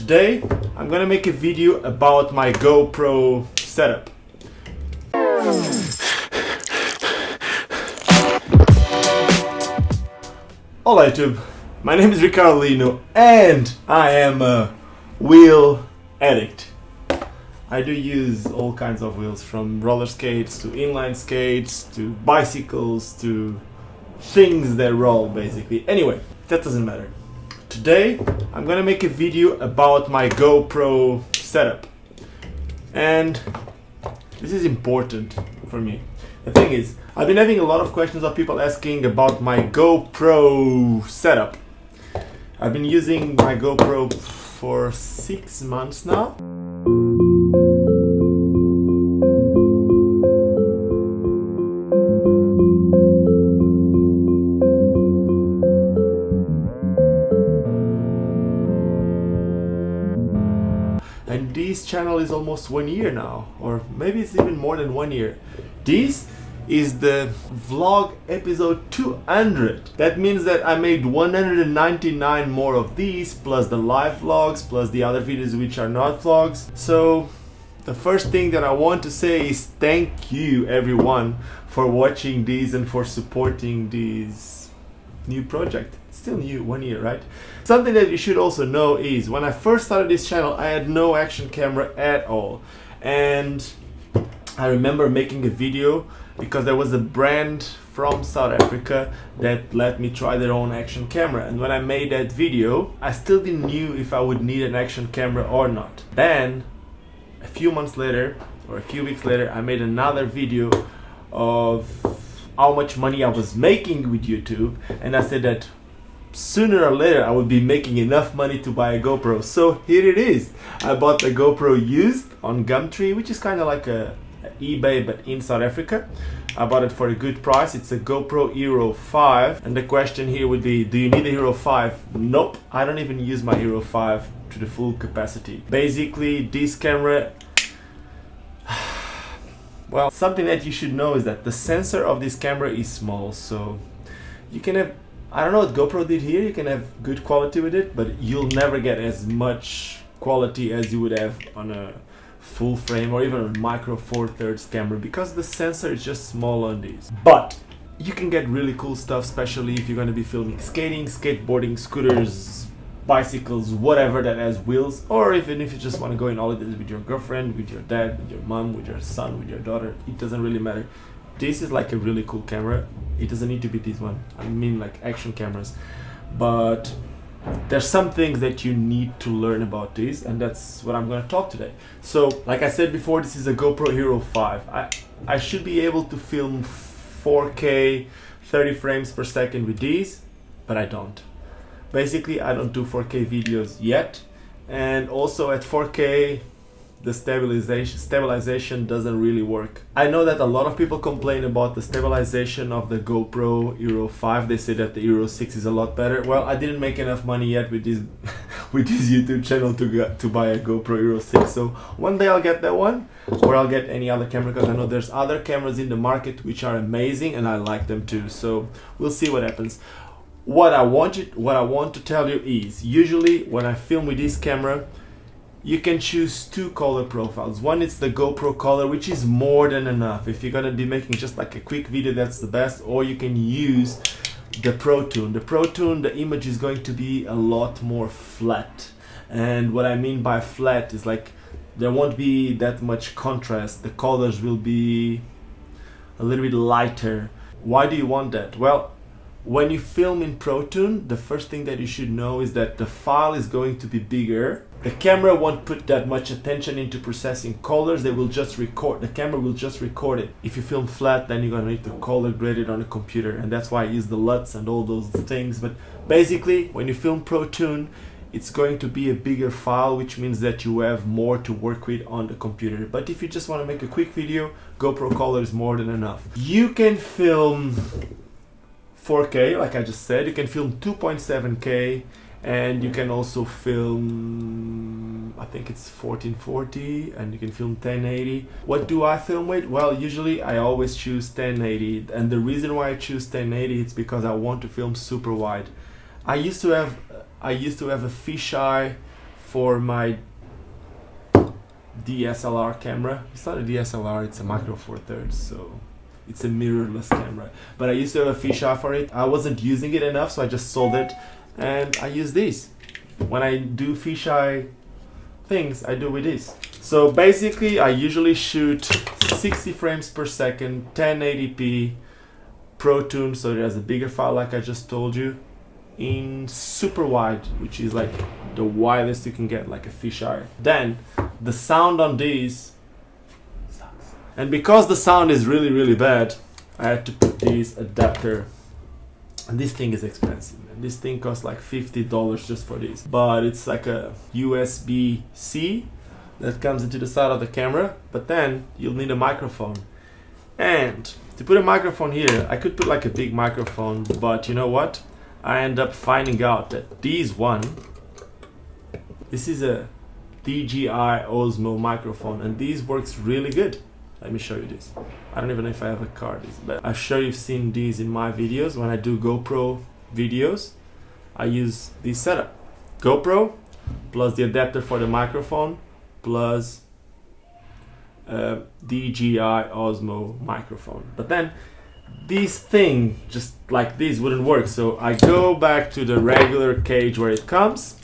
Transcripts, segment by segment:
Today I'm gonna make a video about my GoPro setup. Hola YouTube, my name is Ricardo Lino and I am a wheel addict. I do use all kinds of wheels, from roller skates to inline skates to bicycles to things that roll basically. Anyway, that doesn't matter. Today I'm gonna make a video about my GoPro setup, and this is important for me. The thing is, I've been having a lot of questions of people asking about my GoPro setup. I've been using my GoPro for 6 months now. And this channel is almost 1 year now, or maybe it's even more than 1 year. This is the vlog episode 200. That means that I made 199 more of these, plus the live vlogs, plus the other videos which are not vlogs. So the first thing that I want to say is thank you everyone for watching these and for supporting this new project. It's still new, 1 year, right? Something that you should also know is when I first started this channel, I had no action camera at all. And I remember making a video because there was a brand from South Africa that let me try their own action camera. And when I made that video, I still didn't know if I would need an action camera or not. Then, a few months later, or a few weeks later, I made another video of how much money I was making with YouTube. And I said that sooner or later I would be making enough money to buy a GoPro. So here it is. I bought the GoPro used on Gumtree, which is kind of like a eBay but in South Africa. I bought it for a good price. It's a GoPro Hero 5, and the question here would be, do you need a Hero 5? Nope, I don't even use my Hero 5 to the full capacity. Basically this camera, well, something that you should know is that the sensor of this camera is small, so you can have, I don't know what GoPro did here, you can have good quality with it, but you'll never get as much quality as you would have on a full frame or even a micro 4/3 camera, because the sensor is just small on these. But you can get really cool stuff, especially if you're going to be filming skating, skateboarding, scooters, bicycles, whatever that has wheels, or even if you just want to go in holidays with your girlfriend, with your dad, with your mom, with your son, with your daughter. It doesn't really matter. This is like a really cool camera. It doesn't need to be this one, I mean like action cameras, but there's some things that you need to learn about this, and that's what I'm going to talk today. So like I said before, this is a GoPro Hero 5. I should be able to film 4K 30 frames per second with these, but I don't. Basically I don't do 4K videos yet, and also at 4K the stabilization doesn't really work. I know that a lot of people complain about the stabilization of the GoPro Hero 5. They say that the Hero 6 is a lot better. Well, I didn't make enough money yet with this with this YouTube channel to buy a GoPro Hero 6. So one day I'll get that one, or I'll get any other camera, because I know there's other cameras in the market which are amazing and I like them too. So we'll see what happens. What I want to tell you is, usually when I film with this camera, you can choose two color profiles. One is the GoPro color, which is more than enough. If you're gonna be making just like a quick video, that's the best. Or you can use the Protune. The Protune, the image is going to be a lot more flat. And what I mean by flat is like there won't be that much contrast. The colors will be a little bit lighter. Why do you want that? Well, when you film in Protune, the first thing that you should know is that the file is going to be bigger. The camera won't put that much attention into processing colors. They will just record. The camera will just record it. If you film flat, then you're gonna need to color grade it on a computer, and that's why I use the LUTs and all those things. But basically, when you film Protune, it's going to be a bigger file, which means that you have more to work with on the computer. But if you just want to make a quick video, GoPro color is more than enough. You can film 4K, like I just said. You can film 2.7K, and you can also film, I think it's 1440, and you can film 1080. What do I film with? Well, usually I always choose 1080, and the reason why I choose 1080 is because I want to film super wide. I used to have a fisheye for my DSLR camera. It's not a DSLR, it's a Micro Four Thirds, so it's a mirrorless camera. But I used to have a fisheye for it. I wasn't using it enough, so I just sold it, and I use these. When I do fisheye things, I do with this. So basically, I usually shoot 60 frames per second, 1080p, Protune, so it has a bigger file like I just told you, in super wide, which is like the widest you can get, like a fisheye. Then the sound on these sucks. And because the sound is really bad, I had to put this adapter. And this thing is expensive, and this thing costs like $50 just for this. But it's like a USB-C that comes into the side of the camera, but then you'll need a microphone. And to put a microphone here, I could put like a big microphone, but you know what? I end up finding out that this is a DJI Osmo microphone, and this works really good. Let me show you this. I don't even know if I have a card, but I'm sure you've seen these in my videos. When I do GoPro videos, I use this setup. GoPro plus the adapter for the microphone plus DJI Osmo microphone. But then this thing, just like this, wouldn't work. So I go back to the regular cage where it comes,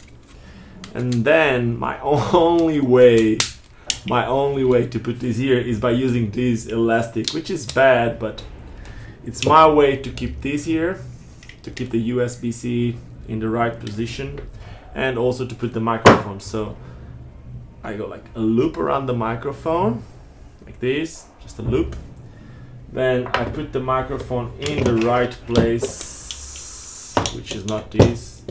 and then my only way to put this here is by using this elastic, which is bad, but it's my way to keep this here, to keep the USB-C in the right position, and also to put the microphone. So I go like a loop around the microphone, like this, just a loop. Then I put the microphone in the right place, which is not this.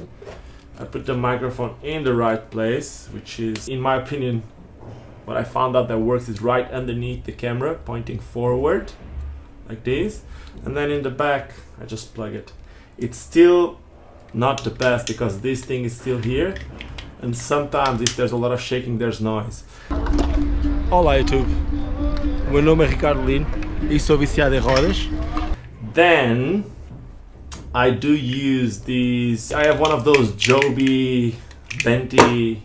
I put the microphone in the right place, which is, in my opinion, what I found out that works is right underneath the camera, pointing forward, like this. And then in the back, I just plug it. It's still not the best because this thing is still here. And sometimes if there's a lot of shaking, there's noise. Olá YouTube, o meu nome é Ricardo Lino e sou viciado em rodas. Then I do use these. I have one of those Joby Benti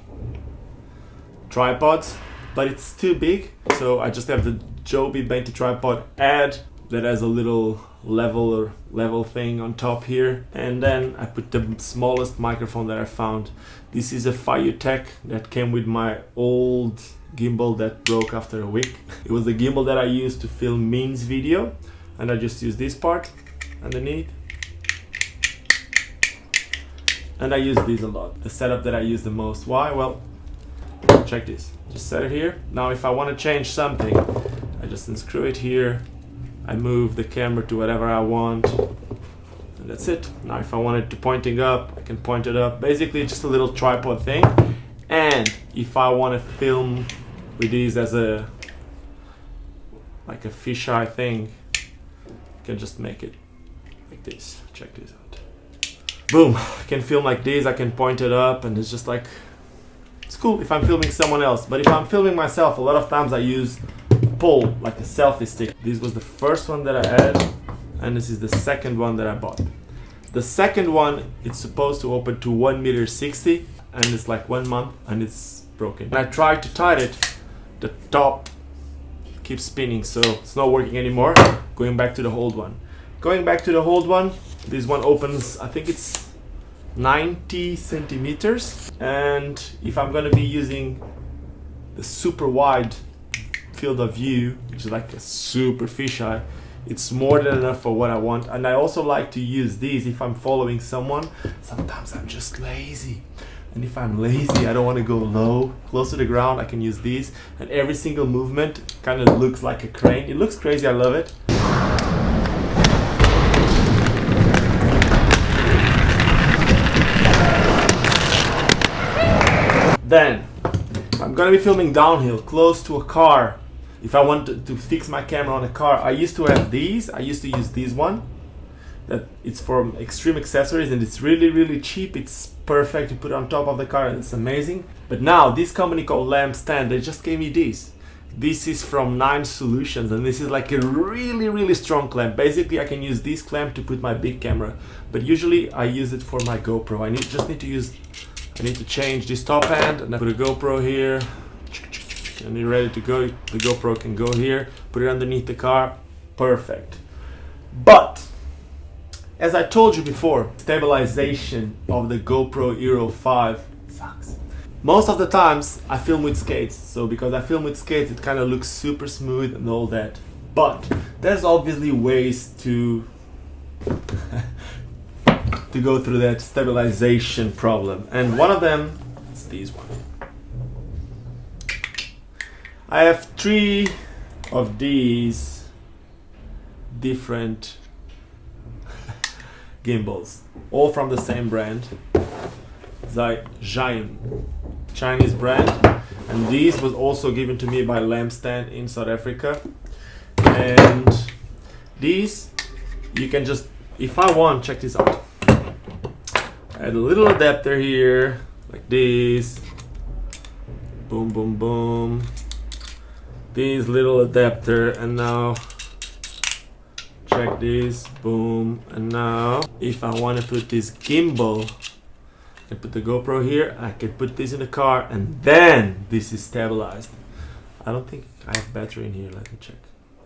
tripods, but it's too big, so I just have the Joby Benti tripod that has a little level thing on top here, and then I put the smallest microphone that I found. This is a Fiutech that came with my old gimbal that broke after a week. It was the gimbal that I used to film Min's video, and I just use this part underneath, and I use this a lot. The setup that I use the most. Why? Well, check this. Just set it here. Now if I want to change something, I just unscrew it here. I move the camera to whatever I want, and that's it. Now if I want it to pointing up, I can point it up. Basically just a little tripod thing. And if I want to film with these as a like a fisheye thing, I can just make it like this. Check this out. Boom! I can film like this, I can point it up, and it's just like, it's cool if I'm filming someone else. But if I'm filming myself, a lot of times I use pole, like a selfie stick. This was the first one that I had, and this is the second one that I bought. The second one, it's supposed to open to 1.60 m, and it's like 1 month and it's broken. And I tried to tighten it, the top keeps spinning, so it's not working anymore. Going back to the old one. Going back to the old one, this one opens, I think it's 90 centimeters, and if I'm gonna be using the super wide field of view, which is like a super fisheye, it's more than enough for what I want. And I also like to use these if I'm following someone. Sometimes I'm just lazy, and if I'm lazy, I don't want to go low, close to the ground, I can use these, and every single movement kind of looks like a crane. It looks crazy, I love it. Then I'm gonna be filming downhill, close to a car. If I want to fix my camera on a car, I used to have these. I used to use this one. That it's from Extreme Accessories, and it's really cheap. It's perfect to put on top of the car, and it's amazing. But now this company called Lamp Stand, they just gave me this. This is from 9 Solutions, and this is like a really strong clamp. Basically, I can use this clamp to put my big camera, but usually I use it for my GoPro. I just need to use I need to change this top end, and I put a GoPro here, and you're ready to go. The GoPro can go here, put it underneath the car, perfect. But as I told you before, stabilization of the GoPro Hero 5 sucks. Most of the times I film with skates, so because I film with skates it kind of looks super smooth and all that. But there's obviously ways to to go through that stabilization problem, and one of them is these one. I have 3 of these different gimbals, all from the same brand, Giant, Chinese brand, and these was also given to me by Lampstand in South Africa. And these you can just, if I want, check this out, add a little adapter here like this, boom boom boom, this little adapter, and now check this, boom, and now if I want to put this gimbal, I can put the GoPro here, I can put this in the car, and then this is stabilized. I don't think I have battery in here, let me check.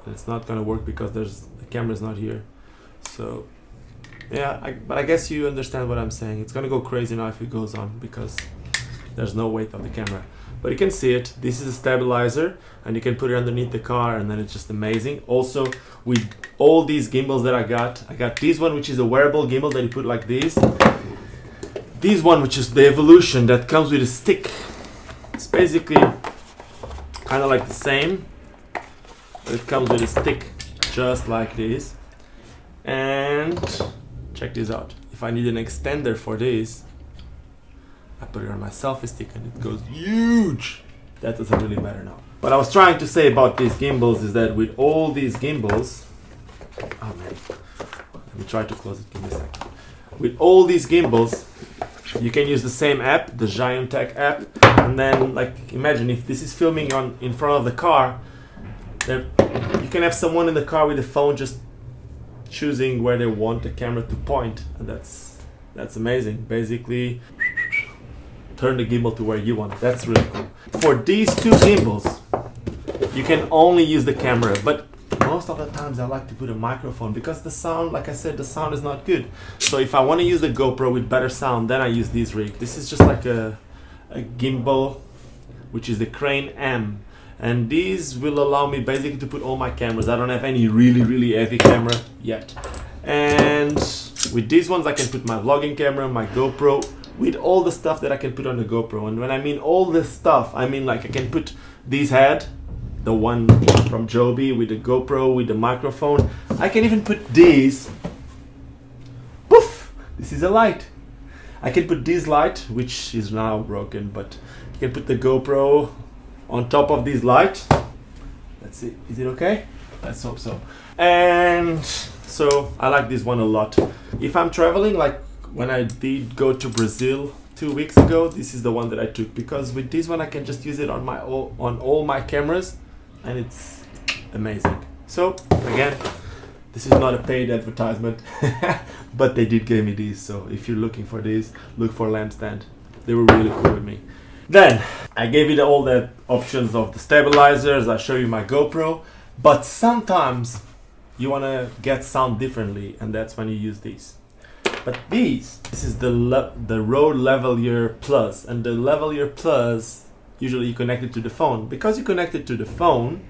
It's not gonna work because the camera's not here. So yeah, but I guess you understand what I'm saying. It's gonna go crazy now if it goes on because there's no weight on the camera. But you can see it. This is a stabilizer, and you can put it underneath the car, and then it's just amazing. Also, with all these gimbals that I got this one, which is a wearable gimbal that you put like this. This one, which is the Evolution, that comes with a stick. It's basically kind of like the same, but it comes with a stick, just like this. And check this out. If I need an extender for this, I put it on my selfie stick and it goes huge. That doesn't really matter now. What I was trying to say about these gimbals is that with all these gimbals, oh man, let me try to close it, give me a second. With all these gimbals, you can use the same app, the Giant Tech app, and then like imagine if this is filming in front of the car, then you can have someone in the car with the phone just choosing where they want the camera to point, and that's amazing. Basically, turn the gimbal to where you want it. That's really cool. For these 2 gimbals, you can only use the camera, but most of the times I like to put a microphone because the sound, like I said, the sound is not good. So if I want to use the GoPro with better sound, then I use this rig. This is just like a gimbal, which is the Crane M. And these will allow me basically to put all my cameras. I don't have any really heavy camera yet. And with these ones I can put my vlogging camera, my GoPro, with all the stuff that I can put on the GoPro. And when I mean all this stuff, I mean like I can put this head, the one from Joby, with the GoPro, with the microphone. I can even put these. Poof! This is a light. I can put this light, which is now broken, but you can put the GoPro on top of this light. Let's see, is it okay? Let's hope so. And so I like this one a lot. If I'm traveling, like when I did go to Brazil 2 weeks ago, this is the one that I took, because with this one I can just use it on all my cameras, and it's amazing. So again, this is not a paid advertisement, but they did give me these. So if you're looking for these, look for Lampstand. They were really cool with me. Then I gave you all the options of the stabilizers. I show you my GoPro, but sometimes you want to get sound differently, and that's when you use these. But this is the Rode Lavalier Plus, and the Lavalier Plus usually you connect it to the phone. Because you connect it to the phone,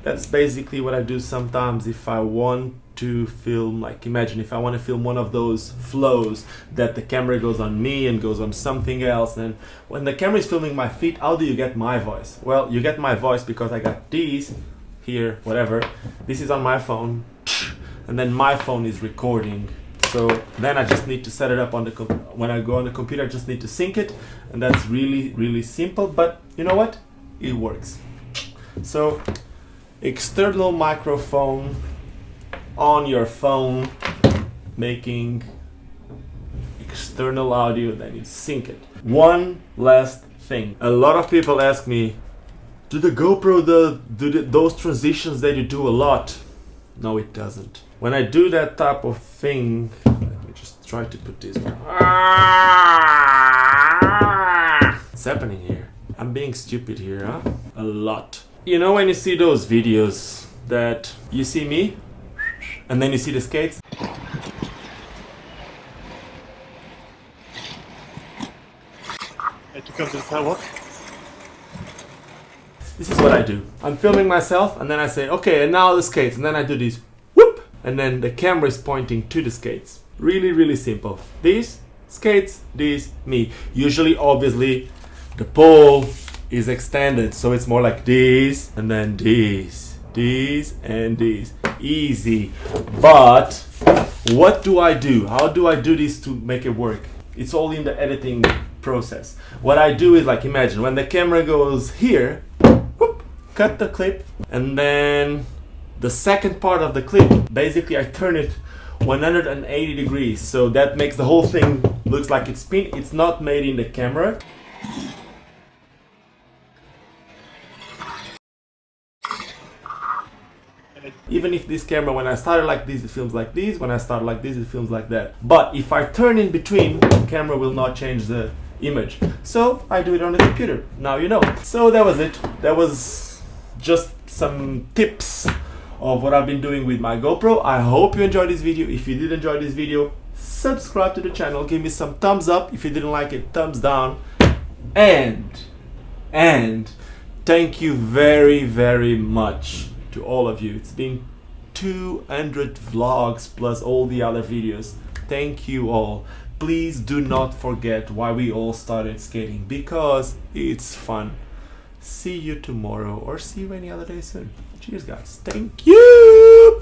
that's basically what I do sometimes if I want to film, like imagine if I want to film one of those flows that the camera goes on me and goes on something else, and when the camera is filming my feet, how do you get my voice? Well, you get my voice because I got these here, whatever, this is on my phone, and then my phone is recording. So then I just need to set it up on the when I go on the computer, I just need to sync it, and that's really simple, but you know what, it works. So external microphone on your phone, making external audio, then you sync it. One last thing, a lot of people ask me, do the GoPro those transitions that you do a lot? No, it doesn't. When I do that type of thing, let me just try to put this one. happening here? I'm being stupid here, huh? A lot. You know when you see those videos that you see me and then you see the skates? To come to the sidewalk. This is what I do. I'm filming myself and then I say, okay, and now the skates, and then I do this, whoop, and then the camera is pointing to the skates. Really, really simple. These skates, these, me. Usually, obviously, the pole is extended, so it's more like this, and then these, and these. Easy. But what do I do? How do I do this to make it work? It's all in the editing process. What I do is, like, imagine when the camera goes here, whoop, cut the clip, and then the second part of the clip, basically I turn it 180 degrees, so that makes the whole thing looks like it's spin. It's not made in the camera. Even if this camera, when I started like this, it films like this. When I start like this, it films like that. But if I turn in between, the camera will not change the image. So I do it on the computer. Now you know. So that was it. That was just some tips of what I've been doing with my GoPro. I hope you enjoyed this video. If you did enjoy this video, subscribe to the channel. Give me some thumbs up. If you didn't like it, thumbs down. And thank you very, very much to all of you. It's been 200 vlogs plus all the other videos. Thank you all. Please do not forget why we all started skating, because it's fun. See you tomorrow, or see you any other day soon. Cheers guys. Thank you.